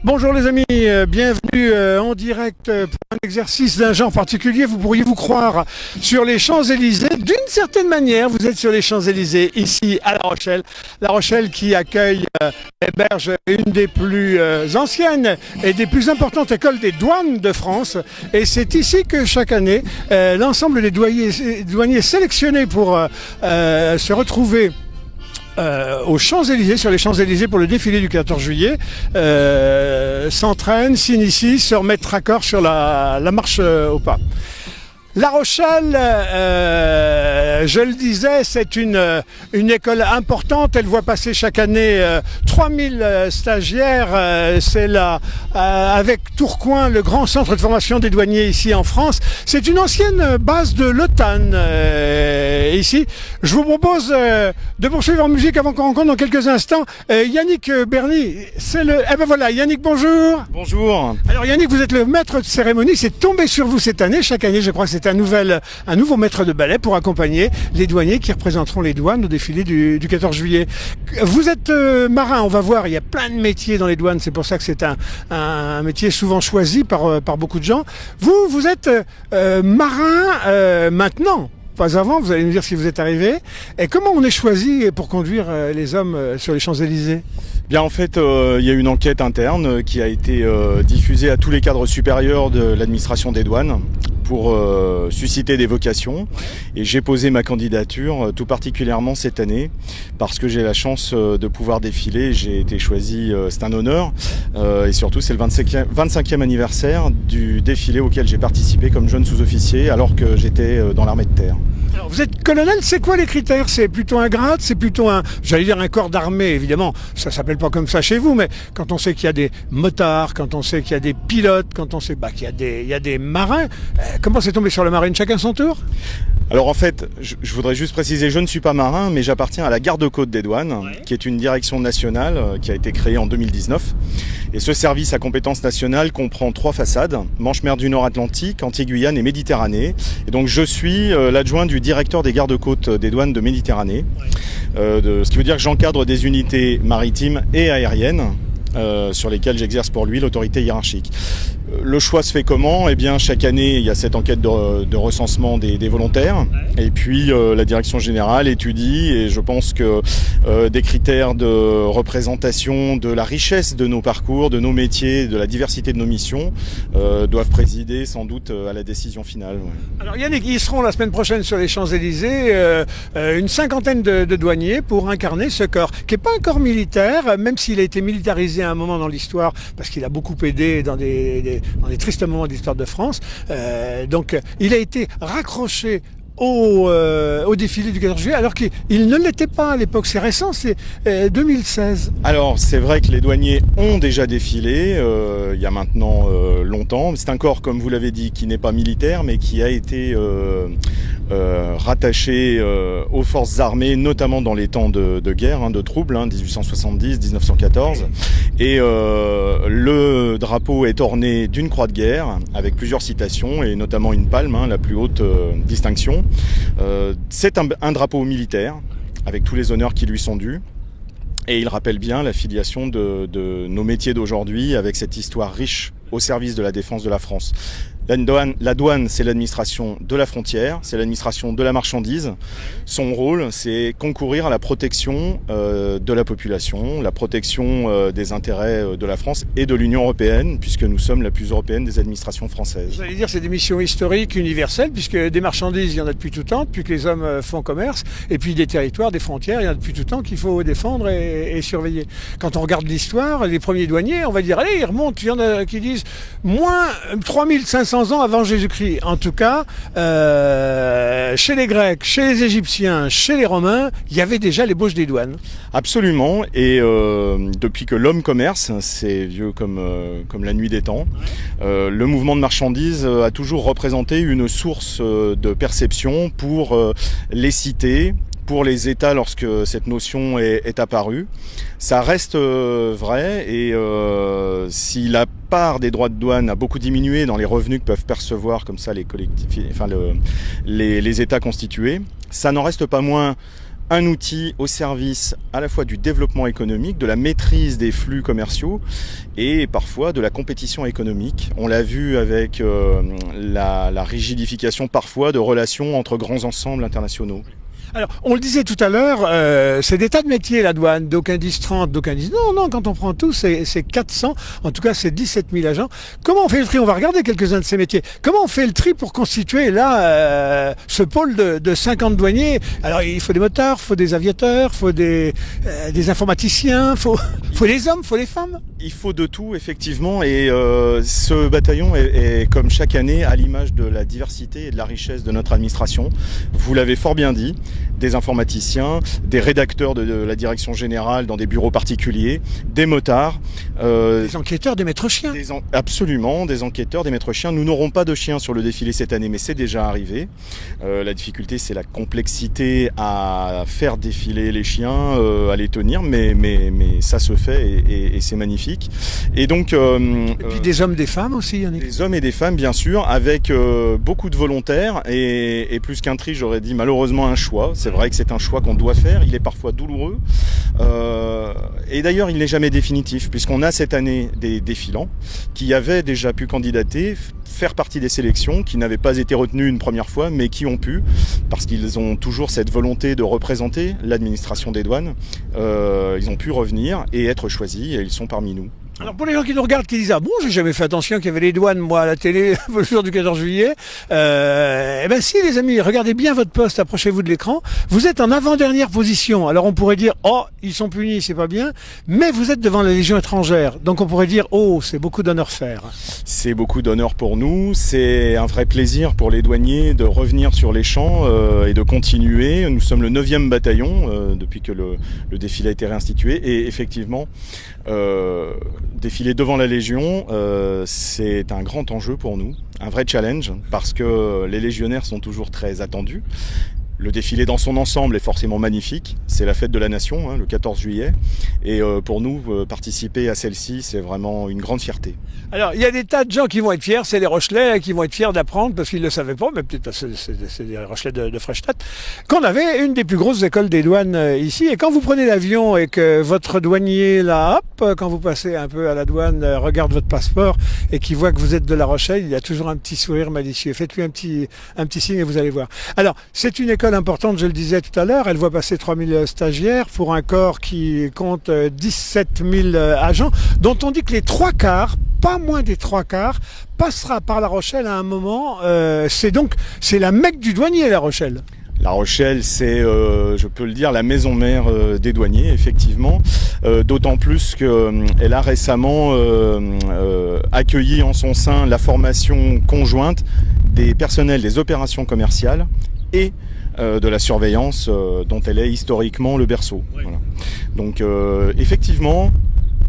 Bonjour les amis, bienvenue en direct pour un exercice d'un genre particulier. Vous pourriez vous croire sur les Champs-Élysées. D'une certaine manière, vous êtes sur les Champs-Élysées, ici à La Rochelle. La Rochelle qui accueille, héberge une des plus anciennes et des plus importantes écoles des douanes de France. Et c'est ici que chaque année, l'ensemble des douaniers sélectionnés pour se retrouver aux Champs-Élysées, sur les Champs-Élysées pour le défilé du 14 juillet, s'entraînent, s'initient, se remettent raccord sur la marche au pas. La Rochelle, je le disais, c'est une école importante. Elle voit passer chaque année 3000 stagiaires. C'est là, avec Tourcoing, le grand centre de formation des douaniers ici en France. C'est une ancienne base de l'OTAN ici. Je vous propose de poursuivre en musique avant qu'on rencontre dans quelques instants Yannick Berny. Eh ben voilà, Yannick, bonjour. Bonjour. Alors Yannick, vous êtes le maître de cérémonie. C'est tombé sur vous cette année. Chaque année, je crois que c'est un nouveau maître de ballet pour accompagner les douaniers qui représenteront les douanes au défilé du 14 juillet. Vous êtes marin, on va voir, il y a plein de métiers dans les douanes, c'est pour ça que c'est un métier souvent choisi par beaucoup de gens. Vous êtes marin maintenant, pas avant, vous allez nous dire si vous êtes arrivé. Et comment on est choisi pour conduire les hommes sur les Champs-Élysées ? Bien, en fait, il y a une enquête interne qui a été diffusée à tous les cadres supérieurs de l'administration des douanes pour susciter des vocations. Et j'ai posé ma candidature tout particulièrement cette année parce que j'ai la chance de pouvoir défiler. J'ai été choisi, c'est un honneur. Et surtout, c'est le 25e anniversaire du défilé auquel j'ai participé comme jeune sous-officier alors que j'étais dans l'armée de terre. Alors, vous êtes colonel, c'est quoi les critères? C'est plutôt un grade, c'est plutôt j'allais dire un corps d'armée, évidemment, ça s'appelle pas comme ça chez vous, mais quand on sait qu'il y a des motards, quand on sait qu'il y a des pilotes, quand on sait qu'il y a des marins, comment c'est tombé sur la marine? Chacun son tour? Alors en fait, je voudrais juste préciser, je ne suis pas marin, mais j'appartiens à la garde-côte des douanes, qui est une direction nationale qui a été créée en 2019. Et ce service à compétence nationale comprend 3 façades, Manche-Mer du Nord-Atlantique, Antilles-Guyane et Méditerranée. Et donc je suis l'adjoint du directeur des gardes-côtes des douanes de Méditerranée, ce qui veut dire que j'encadre des unités maritimes et aériennes sur lesquelles j'exerce pour lui l'autorité hiérarchique. Le choix se fait comment? Eh bien, chaque année, il y a cette enquête de recensement des volontaires. Et puis, la direction générale étudie, et je pense que des critères de représentation de la richesse de nos parcours, de nos métiers, de la diversité de nos missions, doivent présider sans doute à la décision finale. Ouais. Alors Yannick, ils seront la semaine prochaine sur les Champs-Élysées, une cinquantaine de douaniers pour incarner ce corps, qui n'est pas un corps militaire, même s'il a été militarisé à un moment dans l'histoire, parce qu'il a beaucoup aidé dans des tristes moments de l'histoire de France. Donc il a été raccroché au défilé du 14 juillet, alors qu'il ne l'était pas à l'époque. C'est récent, c'est 2016. Alors c'est vrai que les douaniers ont déjà défilé il y a maintenant longtemps. C'est un corps, comme vous l'avez dit, qui n'est pas militaire, mais qui a été rattaché aux forces armées, notamment dans les temps de guerre, de troubles, 1870-1914. Et le drapeau est orné d'une croix de guerre, avec plusieurs citations, et notamment une palme, la plus haute distinction. C'est un drapeau militaire, avec tous les honneurs qui lui sont dus. Et il rappelle bien la filiation de nos métiers d'aujourd'hui, avec cette histoire riche au service de la défense de la France. La douane, c'est l'administration de la frontière, c'est l'administration de la marchandise. Son rôle, c'est concourir à la protection de la population, la protection des intérêts de la France et de l'Union européenne, puisque nous sommes la plus européenne des administrations françaises. Vous allez dire c'est des missions historiques, universelles, puisque des marchandises, il y en a depuis tout temps, depuis que les hommes font commerce, et puis des territoires, des frontières, il y en a depuis tout temps qu'il faut défendre et surveiller. Quand on regarde l'histoire, les premiers douaniers, on va dire, allez, ils remontent, il y en a qui disent moins 3500 ans avant Jésus-Christ. En tout cas, chez les Grecs, chez les Égyptiens, chez les Romains, il y avait déjà l'ébauche des douanes. Absolument. Et depuis que l'homme commerce, c'est vieux comme la nuit des temps, le mouvement de marchandises a toujours représenté une source de perception pour les cités, pour les États lorsque cette notion est apparue. Ça reste vrai, et si la part des droits de douane a beaucoup diminué dans les revenus que peuvent percevoir comme ça les États constitués, ça n'en reste pas moins un outil au service à la fois du développement économique, de la maîtrise des flux commerciaux et parfois de la compétition économique. On l'a vu avec la rigidification parfois de relations entre grands ensembles internationaux. Alors, on le disait tout à l'heure, c'est des tas de métiers la douane. D'aucuns disent 30, d'aucuns disent non, quand on prend tout, c'est 400. En tout cas, c'est 17 000 agents. Comment on fait le tri? On va regarder quelques-uns de ces métiers. Comment on fait le tri pour constituer là ce pôle de 50 douaniers? Alors, il faut des motards, il faut des aviateurs, il faut des informaticiens, il faut des hommes, il faut des femmes. Il faut de tout, effectivement, et ce bataillon est, comme chaque année, à l'image de la diversité et de la richesse de notre administration. Vous l'avez fort bien dit, des informaticiens, des rédacteurs de la direction générale dans des bureaux particuliers, des motards. Des enquêteurs, des maîtres chiens. Absolument, des enquêteurs, des maîtres chiens. Nous n'aurons pas de chiens sur le défilé cette année, mais c'est déjà arrivé. La difficulté, c'est la complexité à faire défiler les chiens, à les tenir, mais ça se fait et c'est magnifique. Et donc, et puis des hommes, des femmes aussi. Des hommes et des femmes, bien sûr, avec beaucoup de volontaires et plus qu'un tri, j'aurais dit malheureusement un choix. C'est vrai que c'est un choix qu'on doit faire. Il est parfois douloureux. Et d'ailleurs, il n'est jamais définitif, puisqu'on a cette année des défilants qui avaient déjà pu candidater, faire partie des sélections, qui n'avaient pas été retenus une première fois, mais qui ont pu, parce qu'ils ont toujours cette volonté de représenter l'administration des douanes, ils ont pu revenir et être choisis, et ils sont parmi nous. Alors pour les gens qui nous regardent, qui disent ah bon, j'ai jamais fait attention qu'il y avait les douanes moi à la télé le jour du 14 juillet. Eh ben si les amis, regardez bien votre poste, approchez-vous de l'écran. Vous êtes en avant-dernière position. Alors on pourrait dire oh ils sont punis, c'est pas bien, mais vous êtes devant la Légion étrangère. Donc on pourrait dire oh c'est beaucoup d'honneur faire. C'est beaucoup d'honneur pour nous. C'est un vrai plaisir pour les douaniers de revenir sur les champs et de continuer. Nous sommes le 9e bataillon depuis que le défilé a été réinstitué et effectivement. Défiler devant la Légion, c'est un grand enjeu pour nous, un vrai challenge, parce que les légionnaires sont toujours très attendus. Le défilé dans son ensemble est forcément magnifique, c'est la fête de la nation, le 14 juillet, et pour nous, participer à celle-ci, c'est vraiment une grande fierté. Alors, il y a des tas de gens qui vont être fiers, c'est les Rochelais qui vont être fiers d'apprendre, parce qu'ils ne le savaient pas, mais peut-être parce que c'est les Rochelais de Freistadt, qu'on avait une des plus grosses écoles des douanes ici, et quand vous prenez l'avion et que votre douanier, là, hop, quand vous passez un peu à la douane, regarde votre passeport, et qu'il voit que vous êtes de La Rochelle, il y a toujours un petit sourire malicieux. Faites-lui un petit signe et vous allez voir. Alors, c'est une école importante, je le disais tout à l'heure, elle voit passer 3000 stagiaires pour un corps qui compte 17 000 agents, dont on dit que les 3/4, pas moins des 3/4, passera par La Rochelle à un moment. C'est la Mecque du douanier, La Rochelle. La Rochelle, c'est, je peux le dire, la maison mère des douaniers, effectivement. D'autant plus qu'elle a récemment accueilli en son sein la formation conjointe des personnels des opérations commerciales et de la surveillance dont elle est historiquement le berceau. Oui. Voilà. Donc effectivement,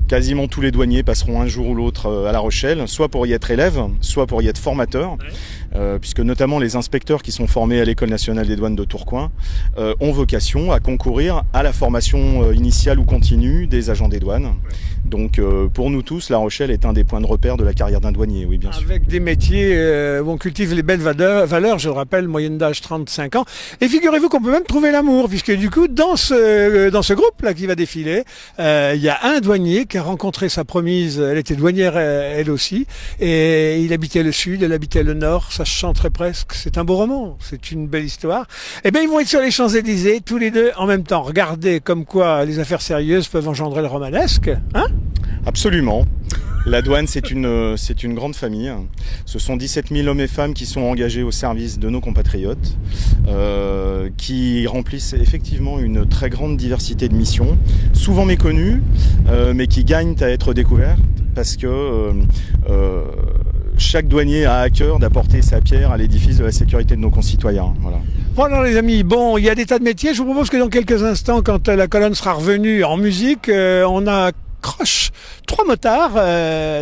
quasiment tous les douaniers passeront un jour ou l'autre à La Rochelle, soit pour y être élèves, soit pour y être formateurs, puisque notamment les inspecteurs qui sont formés à l'École nationale des douanes de Tourcoing ont vocation à concourir à la formation initiale ou continue des agents des douanes. Donc pour nous tous, La Rochelle est un des points de repère de la carrière d'un douanier, oui bien sûr. Avec des métiers où on cultive les belles valeurs, je le rappelle, moyenne d'âge 35 ans. Et figurez-vous qu'on peut même trouver l'amour, puisque du coup, dans ce groupe-là qui va défiler, il y a un douanier qui a rencontré sa promise, elle était douanière elle aussi, et il habitait le sud, elle habitait le nord, ça se chanterait presque, c'est un beau roman, c'est une belle histoire. Eh bien ils vont être sur les Champs-Élysées, tous les deux en même temps. Regardez comme quoi les affaires sérieuses peuvent engendrer le romanesque, hein? Absolument. La douane, c'est une grande famille. Ce sont 17 000 hommes et femmes qui sont engagés au service de nos compatriotes, qui remplissent effectivement une très grande diversité de missions, souvent méconnues, mais qui gagnent à être découvertes, parce que chaque douanier a à cœur d'apporter sa pierre à l'édifice de la sécurité de nos concitoyens. Voilà. Voilà les amis, bon, il y a des tas de métiers. Je vous propose que dans quelques instants, quand la colonne sera revenue en musique, on accroche 3 motards,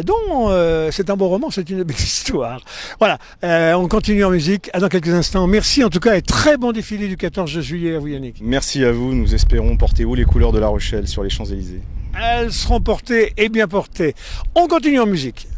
dont c'est un beau roman, c'est une belle histoire. Voilà, on continue en musique. Dans quelques instants. Merci en tout cas et très bon défilé du 14 juillet à vous Yannick. Merci à vous, nous espérons porter haut les couleurs de La Rochelle sur les Champs-Élysées. Elles seront portées et bien portées. On continue en musique.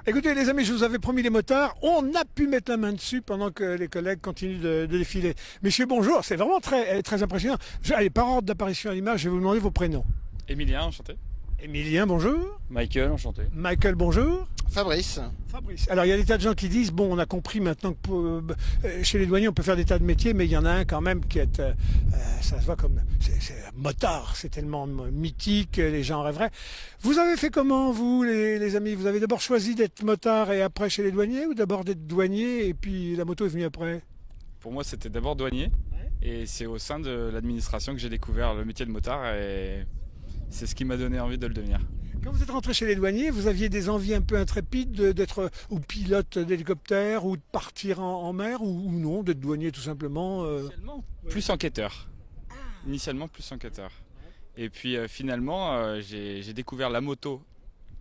Écoutez les amis, je vous avais promis les motards, on a pu mettre la main dessus pendant que les collègues continuent de défiler. Messieurs, bonjour, c'est vraiment très impressionnant. Allez, par ordre d'apparition à l'image, je vais vous demander vos prénoms. Emilien, enchanté. Emilien, bonjour. Michael, enchanté. Michael, bonjour. Fabrice. Fabrice. Alors il y a des tas de gens qui disent, bon on a compris maintenant que chez les douaniers on peut faire des tas de métiers, mais il y en a un quand même qui est, ça se voit comme, c'est motard, c'est tellement mythique, les gens rêveraient. Vous avez fait comment vous les amis? Vous avez d'abord choisi d'être motard et après chez les douaniers, ou d'abord d'être douanier et puis la moto est venue après? Pour moi, c'était d'abord douanier, et c'est au sein de l'administration que j'ai découvert le métier de motard, et c'est ce qui m'a donné envie de le devenir. Quand vous êtes rentré chez les douaniers, vous aviez des envies un peu intrépides d'être ou pilote d'hélicoptère ou de partir en mer ou non, d'être douanier tout simplement Initialement, plus enquêteur. Initialement, plus enquêteur. Et puis finalement, j'ai découvert la moto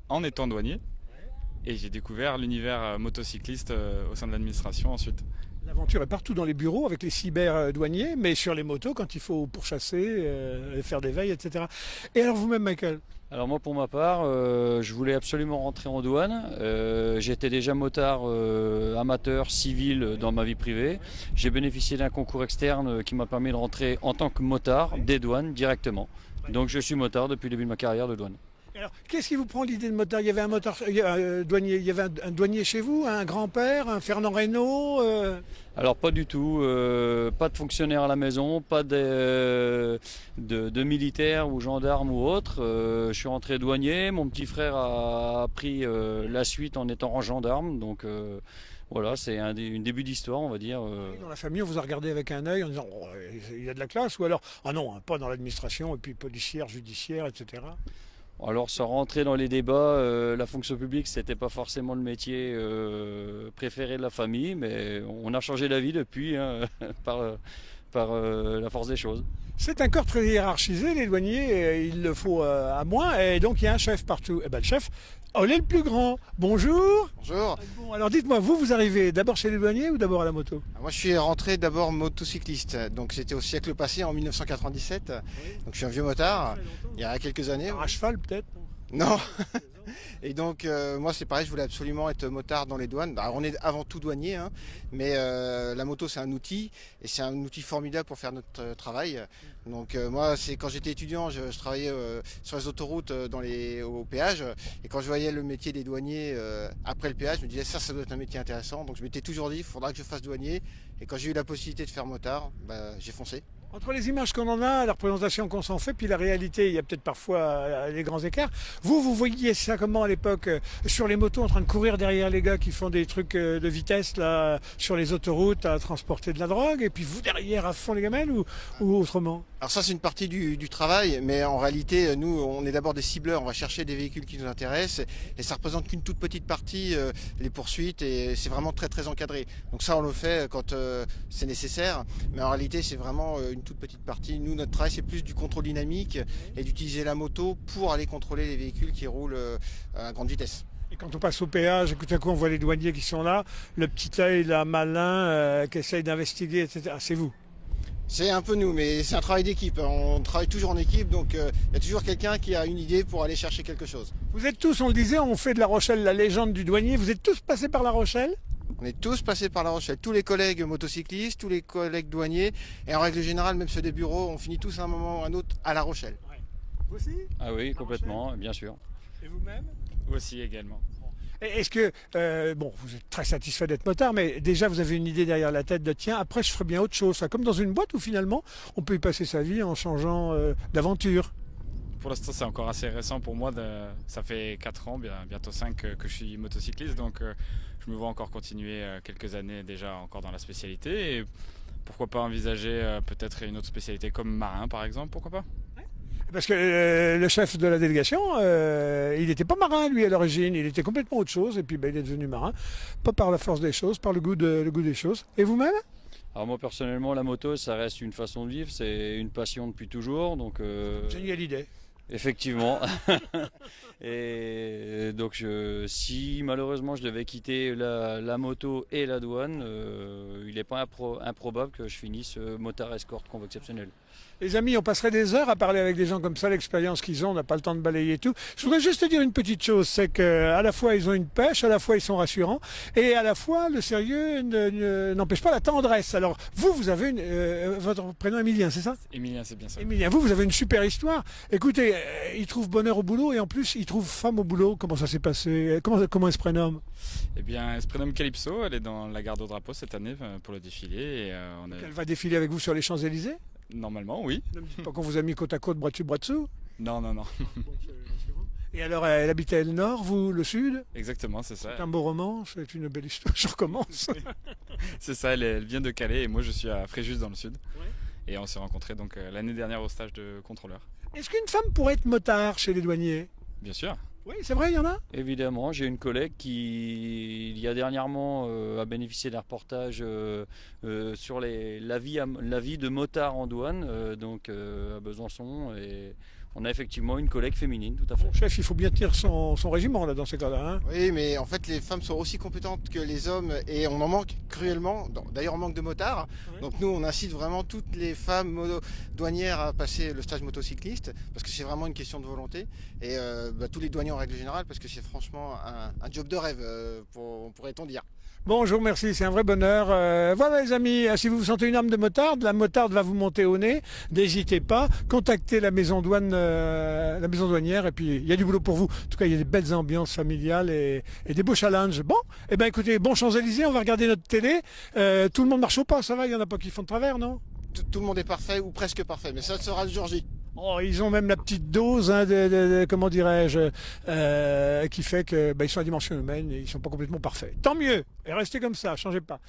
en étant douanier, et j'ai découvert l'univers motocycliste au sein de l'administration ensuite. L'aventure est partout dans les bureaux avec les cyber-douaniers, mais sur les motos quand il faut pourchasser, faire des veilles, etc. Et alors vous-même, Michael? Alors moi pour ma part, je voulais absolument rentrer en douane. J'étais déjà motard amateur civil dans ma vie privée. J'ai bénéficié d'un concours externe qui m'a permis de rentrer en tant que motard des douanes directement. Donc je suis motard depuis le début de ma carrière de douane. Alors, qu'est-ce qui vous prend l'idée de motard? Il y avait douanier, il y avait un douanier chez vous, un grand-père, un Fernand Reynaud Alors pas du tout, pas de fonctionnaire à la maison, pas de militaires ou gendarmes ou autres. Je suis rentré douanier, mon petit frère a pris la suite en étant gendarme, donc voilà, c'est un début d'histoire, on va dire. Dans la famille, on vous a regardé avec un œil en disant oh, il a de la classe, ou alors ah non, hein, pas dans l'administration, et puis policière, judiciaire, etc. Alors sans rentrer dans les débats, la fonction publique c'était pas forcément le métier préféré de la famille, mais on a changé d'avis depuis hein, par la force des choses. C'est un corps très hiérarchisé, les douaniers, il le faut à moins, et donc il y a un chef partout. Et ben le chef, on est le plus grand. Bonjour. Bonjour. Bon, alors dites-moi, vous arrivez d'abord chez les douaniers ou d'abord à la moto? Moi je suis rentré d'abord motocycliste, donc c'était au siècle passé en 1997, donc je suis un vieux motard, il y a quelques années. À cheval peut-être? Non. Et donc moi c'est pareil, je voulais absolument être motard dans les douanes. On est avant tout douanier, hein, mais la moto c'est un outil, et c'est un outil formidable pour faire notre travail. Donc moi c'est quand j'étais étudiant, je travaillais sur les autoroutes au péage, et quand je voyais le métier des douaniers après le péage, je me disais ça doit être un métier intéressant. Donc je m'étais toujours dit il faudra que je fasse douanier, et quand j'ai eu la possibilité de faire motard, j'ai foncé. Entre les images qu'on en a, la représentation qu'on s'en fait, puis la réalité, il y a peut-être parfois des grands écarts. Vous voyiez ça comment à l'époque, sur les motos, en train de courir derrière les gars qui font des trucs de vitesse là, sur les autoroutes, à transporter de la drogue, et puis vous derrière à fond les gamelles, ou autrement? Alors ça c'est une partie du travail, mais en réalité nous on est d'abord des cibleurs, on va chercher des véhicules qui nous intéressent, et ça représente qu'une toute petite partie, les poursuites, et c'est vraiment très encadré. Donc ça on le fait quand c'est nécessaire, mais en réalité c'est vraiment une toute petite partie. Nous notre travail c'est plus du contrôle dynamique et d'utiliser la moto pour aller contrôler les véhicules qui roulent à grande vitesse. Et quand on passe au péage, tout à coup on voit les douaniers qui sont là, le petit œil là malin qui essaye d'investiguer, etc. C'est vous? C'est un peu nous, mais c'est un travail d'équipe. On travaille toujours en équipe, donc il y a toujours quelqu'un qui a une idée pour aller chercher quelque chose. Vous êtes tous, on le disait, on fait de La Rochelle la légende du douanier. Vous êtes tous passés par La Rochelle? On est tous passés par La Rochelle, tous les collègues motocyclistes, tous les collègues douaniers, et en règle générale, même ceux des bureaux, on finit tous à un moment ou à un autre à La Rochelle. Ouais. Vous aussi? Ah oui, complètement, bien sûr. Et vous-même? Aussi également. Est-ce que, bon, vous êtes très satisfait d'être motard, mais déjà vous avez une idée derrière la tête de tiens, après je ferai bien autre chose. Comme dans une boîte où finalement on peut y passer sa vie en changeant d'aventure. Pour l'instant, c'est encore assez récent pour moi. Ça fait 4 ans, bientôt 5 que je suis motocycliste, donc je me vois encore continuer quelques années déjà encore dans la spécialité. Et pourquoi pas envisager peut-être une autre spécialité comme marin par exemple, pourquoi pas? Parce que le chef de la délégation, il n'était pas marin lui à l'origine, il était complètement autre chose, et puis il est devenu marin, pas par la force des choses, par le goût des choses. Et vous-même? Alors moi personnellement la moto ça reste une façon de vivre, c'est une passion depuis toujours, donc Génial idée. Effectivement. Et donc si malheureusement je devais quitter la moto et la douane, il n'est pas improbable que je finisse motard escorte convo exceptionnel. Les amis, on passerait des heures à parler avec des gens comme ça, l'expérience qu'ils ont, on n'a pas le temps de balayer et tout. Je voudrais juste te dire une petite chose, c'est qu'à la fois ils ont une pêche, à la fois ils sont rassurants, et à la fois le sérieux n'empêche pas la tendresse. Alors vous avez votre prénom Emilien, c'est ça? Emilien, c'est bien ça. Emilien, vous avez une super histoire. Écoutez, ils trouvent bonheur au boulot et en plus ils trouvent femme au boulot. Comment ça s'est passé? Comment elle se prénomme? Eh bien, elle se prénomme Calypso, elle est dans la garde au drapeau cette année pour le défilé. Et, Elle va défiler avec vous sur les Champs-Élysées? Normalement, oui. Ne me dites pas qu'on vous a mis côte à côte, bras dessus, bras dessous. Non, non, non. Et alors, elle habitait le nord, vous le sud? Exactement, c'est ça. C'est un beau roman, c'est une belle histoire. Je recommence. C'est ça, elle vient de Calais et moi je suis à Fréjus dans le sud. Et on s'est rencontrés donc l'année dernière au stage de contrôleur. Est-ce qu'une femme pourrait être motard chez les douaniers? Bien sûr. Oui, c'est vrai, il y en a? Évidemment, j'ai une collègue qui, il y a dernièrement, a bénéficié d'un reportage sur la vie de motard en douane, à Besançon. Et on a effectivement une collègue féminine, tout à fait. Bon, chef, il faut bien tenir son régiment là, dans ces cas-là. Hein. Oui, mais en fait, les femmes sont aussi compétentes que les hommes et on en manque cruellement. D'ailleurs, on manque de motards. Ouais. Donc nous, on incite vraiment toutes les femmes douanières à passer le stage motocycliste parce que c'est vraiment une question de volonté. Et tous les douaniers en règle générale parce que c'est franchement un job de rêve, pourrait-on dire. Bon, je vous remercie, c'est un vrai bonheur. Voilà les amis, si vous vous sentez une âme de motarde, la motarde va vous monter au nez. N'hésitez pas, contactez la maison douanière et puis il y a du boulot pour vous. En tout cas, il y a des belles ambiances familiales et des beaux challenges. Bon, eh ben écoutez, bon Champs-Élysées, on va regarder notre télé. Tout le monde marche au pas, ça va, il y en a pas qui font de travers, non? Tout le monde est parfait ou presque parfait, mais ça sera le jour J. Oh, ils ont même la petite dose, hein, comment dirais-je, qui fait que ils sont à dimension humaine et ils sont pas complètement parfaits. Tant mieux. Et restez comme ça, changez pas.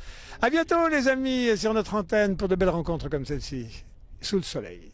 À bientôt les amis sur notre antenne pour de belles rencontres comme celle-ci, sous le soleil.